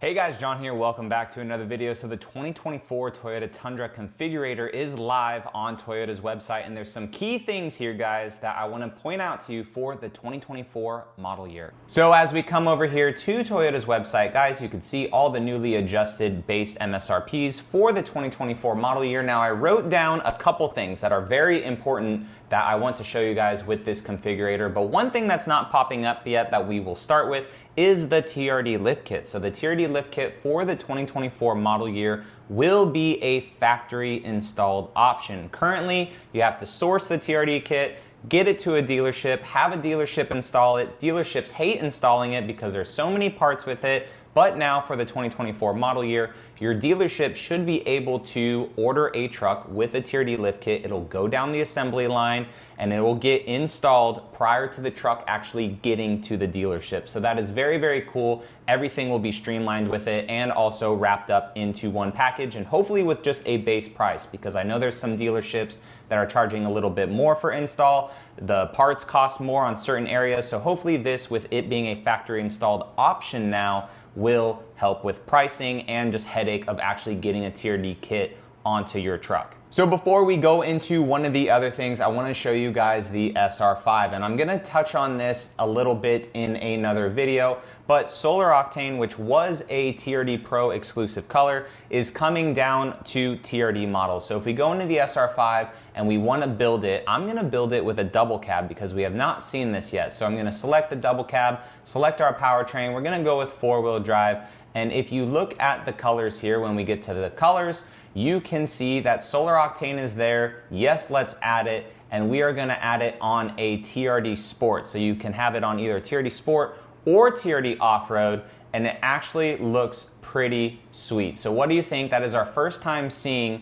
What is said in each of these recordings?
Hey guys, John here. Welcome back to another video. So the 2024 Toyota Tundra configurator is live on Toyota's website, and there's some key things here, guys, that I want to point out to you for the 2024 model year. So as we come over here to Toyota's website, guys, you can see all the newly adjusted base MSRPs for the 2024 model year. Now I wrote down a couple things that are very important that I want to show you guys with this configurator, but one thing that's not popping up yet that we will start with is the TRD lift kit. So the TRD lift kit for the 2024 model year will be a factory installed option. Currently, you have to source the TRD kit, get it to a dealership, have a dealership install it. Dealerships hate installing it because there's so many parts with it. But now for the 2024 model year, your dealership should be able to order a truck with a TRD lift kit. It'll go down the assembly line and it will get installed prior to the truck actually getting to the dealership. So that is very, very cool. Everything will be streamlined with it and also wrapped up into one package, and hopefully with just a base price, because I know there's some dealerships that are charging a little bit more for install. The parts cost more on certain areas. So hopefully this, with it being a factory installed option now, will help with pricing and just headache of actually getting a TRD kit onto your truck. So before we go into one of the other things, I want to show you guys the SR5, and I'm going to touch on this a little bit in another video, but Solar Octane, which was a TRD Pro exclusive color, is coming down to TRD models. So if we go into the SR5 and we want to build it, I'm going to build it with a double cab because we have not seen this yet. So I'm going to select the double cab, select our powertrain. We're going to go with four-wheel drive. And if you look at the colors here, when we get to the colors, you can see that Solar Octane is there. Yes, let's add it. And we are going to add it on a TRD Sport. So you can have it on either TRD Sport or TRD Off-Road, and it actually looks pretty sweet. So what do you think? That is our first time seeing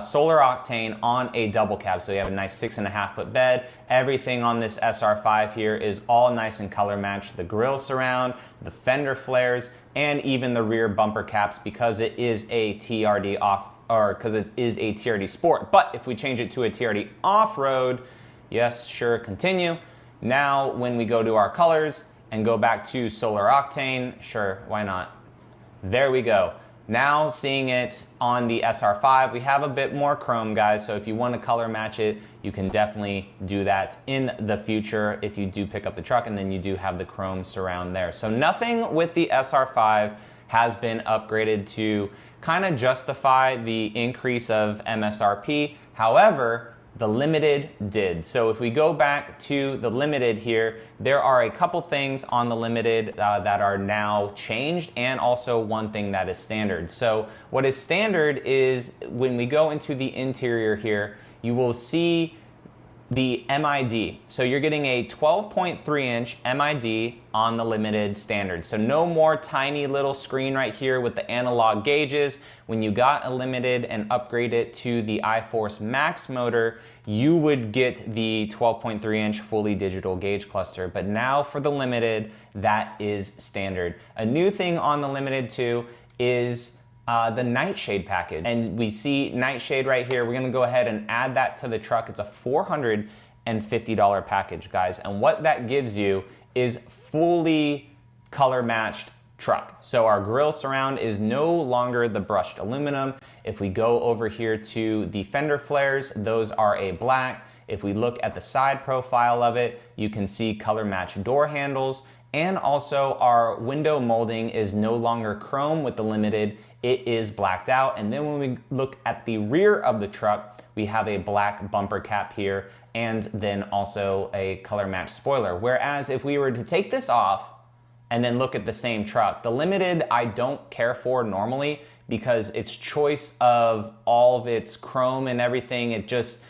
Solar Octane on a double cab. So you have a nice 6.5 foot bed. Everything on this SR5 here is all nice and color matched. The grille surround, the fender flares, and even the rear bumper caps, because it is a TRD because it is a TRD Sport. But if we change it to a TRD Off-Road, yes, sure, continue. Now when we go to our colors and go back to Solar Octane, sure, why not? There we go. Now seeing it on the SR5, we have a bit more chrome, guys, so if you want to color match it, you can definitely do that in the future if you do pick up the truck, and then you do have the chrome surround there. So nothing with the SR5 has been upgraded to kind of justify the increase of MSRP. However, the Limited did. So if we go back to the Limited here, there are a couple things on the Limited that are now changed, and also one thing that is standard. So what is standard is when we go into the interior here, you will see the MID. So you're getting a 12.3 inch MID on the Limited standard. So no more tiny little screen right here with the analog gauges. When you got a Limited and upgrade it to the iForce Max motor, you would get the 12.3 inch fully digital gauge cluster. But now for the Limited, that is standard. A new thing on the Limited too is the nightshade package. And we see nightshade right here. We're gonna go ahead and add that to the truck. It's a $450 package, guys. And what that gives you is fully color matched truck. So our grille surround is no longer the brushed aluminum. If we go over here to the fender flares, those are a black. If we look at the side profile of it, you can see color matched door handles. And also our window molding is no longer chrome with the Limited. It is blacked out. And then when we look at the rear of the truck, we have a black bumper cap here, and then also a color matched spoiler. Whereas if we were to take this off and then look at the same truck, the Limited I don't care for normally, because its choice of all of its chrome and everything, it just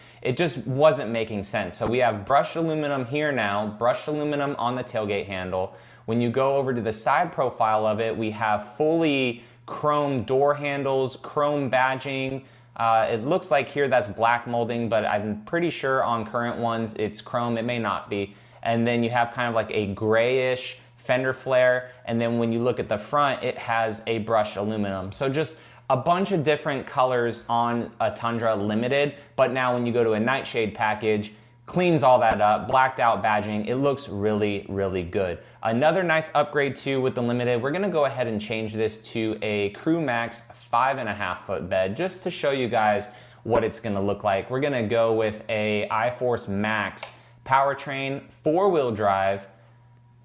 wasn't making sense. So we have brushed aluminum here now, brushed aluminum on the tailgate handle. When you go over to the side profile of it, we have fully chrome door handles, chrome badging. It looks like here that's black molding, but I'm pretty sure on current ones it's chrome. It may not be. And then you have kind of like a grayish fender flare. And then when you look at the front, it has a brushed aluminum. So just a bunch of different colors on a Tundra Limited. But now when you go to a nightshade package, cleans all that up, blacked out badging. It looks really, really good. Another nice upgrade too with the Limited, we're gonna go ahead and change this to a Crew Max 5.5 foot bed just to show you guys what it's gonna look like. We're gonna go with a iForce Max powertrain, 4-wheel drive.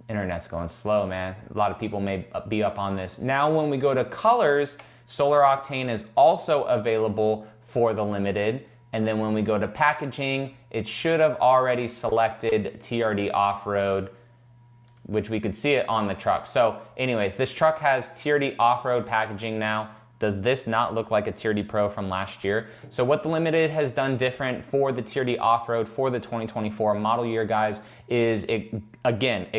Internet's going slow, man. A lot of people may be up on this. Now when we go to colors, Solar Octane is also available for the Limited. And then when we go to packaging, it should have already selected TRD Off-Road, which we could see it on the truck. So anyways, this truck has TRD Off-Road packaging now. Does this not look like a TRD Pro from last year? So what the Limited has done different for the TRD Off-Road for the 2024 model year, guys, is it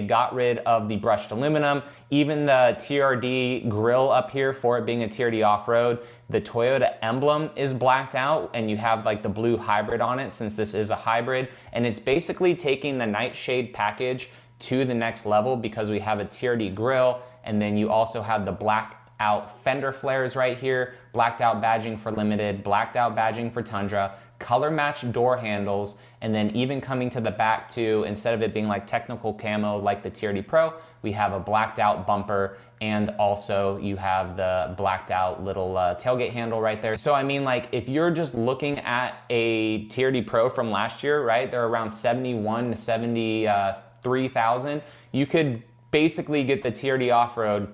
got rid of the brushed aluminum. Even the TRD grill up here for it being a TRD Off-Road, the Toyota emblem is blacked out and you have like the blue hybrid on it since this is a hybrid. And it's basically taking the Nightshade package to the next level because we have a TRD grill and then you also have the blacked out fender flares right here, blacked out badging for Limited, blacked out badging for Tundra, color matched door handles, and then even coming to the back too, instead of it being like technical camo like the TRD Pro, we have a blacked out bumper and also you have the blacked out little tailgate handle right there. So I mean, like if you're just looking at a TRD Pro from last year, right, they're around 71 to 73,000. You could basically get the TRD Off-Road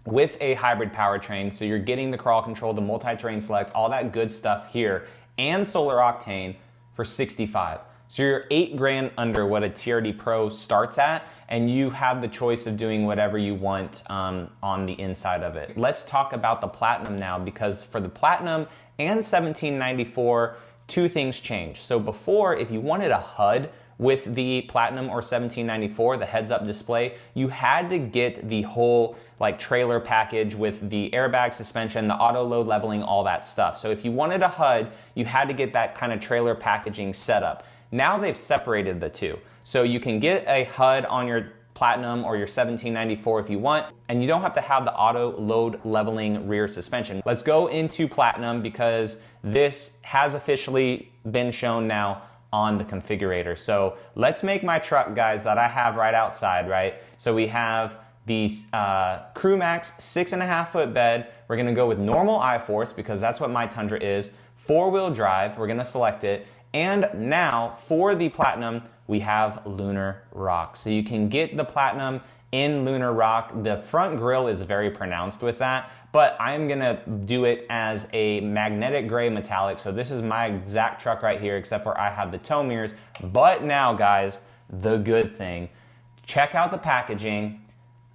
with a hybrid powertrain, so you're getting the crawl control, the multi-terrain select, all that good stuff here, and Solar Octane for 65. So you're $8,000 under what a TRD Pro starts at, and you have the choice of doing whatever you want on the inside of it. Let's talk about the Platinum now, because for the Platinum and 1794, two things change. So before, if you wanted a HUD with the Platinum or 1794, the heads-up display, you had to get the whole like trailer package with the airbag suspension, the auto load leveling, all that stuff. So if you wanted a HUD, you had to get that kind of trailer packaging set up. Now they've separated the two. So you can get a HUD on your Platinum or your 1794 if you want, and you don't have to have the auto load leveling rear suspension. Let's go into Platinum because this has officially been shown now on the configurator. So let's make my truck, guys, that I have right outside, right? So we have the Crew Max 6.5 foot bed. We're gonna go with normal iForce because that's what my Tundra is. 4-wheel drive, we're gonna select it. And now for the Platinum, we have Lunar Rock. So you can get the Platinum in Lunar Rock. The front grille is very pronounced with that, but I'm gonna do it as a magnetic gray metallic. So this is my exact truck right here, except for I have the tow mirrors. But now, guys, the good thing, check out the packaging,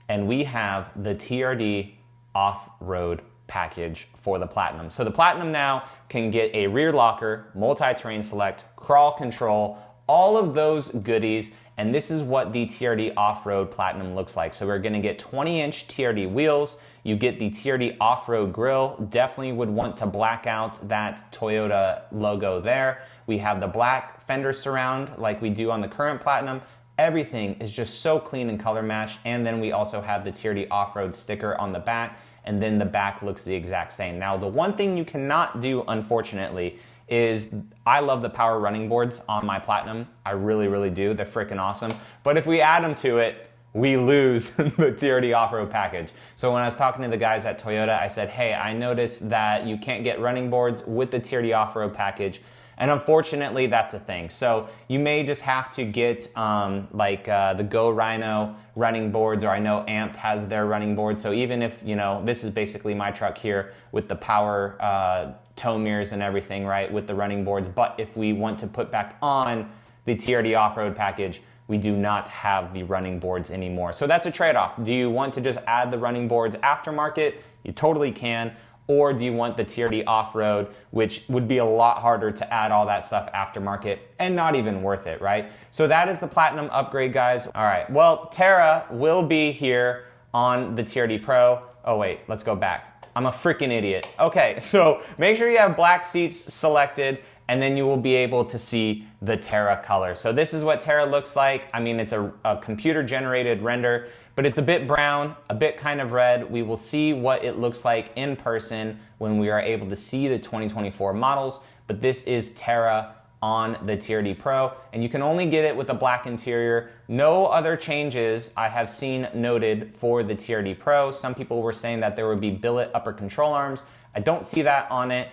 and we have the TRD Off-Road package for the Platinum. So the Platinum now can get a rear locker, multi-terrain select, crawl control, all of those goodies, and this is what the TRD Off-Road Platinum looks like. So we're gonna get 20-inch TRD wheels, you get the TRD Off-Road grille, definitely would want to black out that Toyota logo there. We have the black fender surround like we do on the current Platinum. Everything is just so clean and color matched, and then we also have the TRD Off-Road sticker on the back, and then the back looks the exact same. Now, the one thing you cannot do, unfortunately, is I love the power running boards on my Platinum. I really, really do. They're freaking awesome. But if we add them to it, we lose the TRD Off-Road package. So when I was talking to the guys at Toyota, I said, hey, I noticed that you can't get running boards with the TRD Off-Road package. And unfortunately, that's a thing. So you may just have to get the Go Rhino running boards, or I know Amped has their running boards. So even if, you know, this is basically my truck here with the power tow mirrors and everything, right, with the running boards. But if we want to put back on the TRD Off-Road package, we do not have the running boards anymore. So that's a trade-off. Do you want to just add the running boards aftermarket? You totally can. Or do you want the TRD Off-Road, which would be a lot harder to add all that stuff aftermarket and not even worth it, right? So that is the Platinum upgrade, guys. All right, well, Terra will be here on the TRD Pro. Oh wait, let's go back. I'm a freaking idiot. Okay, so make sure you have black seats selected, and then you will be able to see the Terra color. So this is what Terra looks like. I mean, it's a computer-generated render, but it's a bit brown, a bit kind of red. We will see what it looks like in person when we are able to see the 2024 models, but this is Terra on the TRD Pro, and you can only get it with a black interior. No other changes I have seen noted for the TRD Pro. Some people were saying that there would be billet upper control arms. I don't see that on it.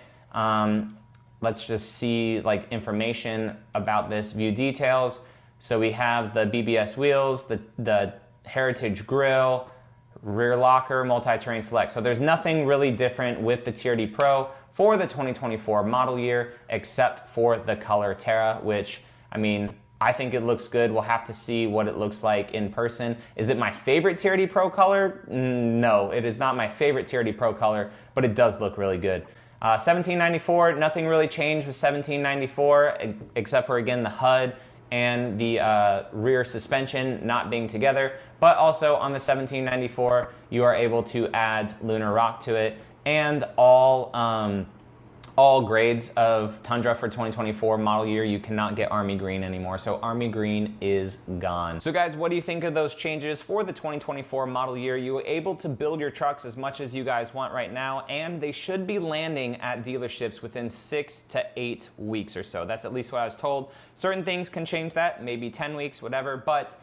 Let's just see like information about this, view details. So we have the BBS wheels, the Heritage grille, rear locker, multi-terrain select. So there's nothing really different with the TRD Pro for the 2024 model year, except for the color Terra, which, I mean, I think it looks good. We'll have to see what it looks like in person. Is it my favorite TRD Pro color? No, it is not my favorite TRD Pro color, but it does look really good. 1794, nothing really changed with 1794, except for, again, the HUD and the rear suspension not being together. But also on the 1794, you are able to add Lunar Rock to it, and all grades of Tundra for 2024 model year, you cannot get Army Green anymore. So Army Green is gone. So guys, what do you think of those changes for the 2024 model year? You were able to build your trucks as much as you guys want right now, and they should be landing at dealerships within 6 to 8 weeks or so. That's at least what I was told. Certain things can change that, maybe 10 weeks, whatever, but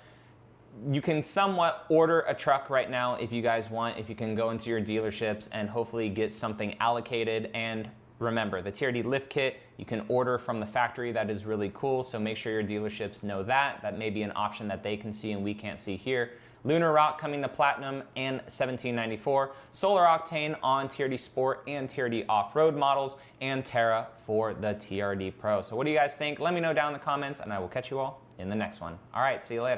you can somewhat order a truck right now if you guys want, if you can go into your dealerships and hopefully get something allocated. And remember, the TRD lift kit, you can order from the factory. That is really cool. So make sure your dealerships know that. That may be an option that they can see and we can't see here. Lunar Rock coming to Platinum and 1794. Solar Octane on TRD Sport and TRD Off-Road models, and Terra for the TRD Pro. So what do you guys think? Let me know down in the comments, and I will catch you all in the next one. All right, see you later.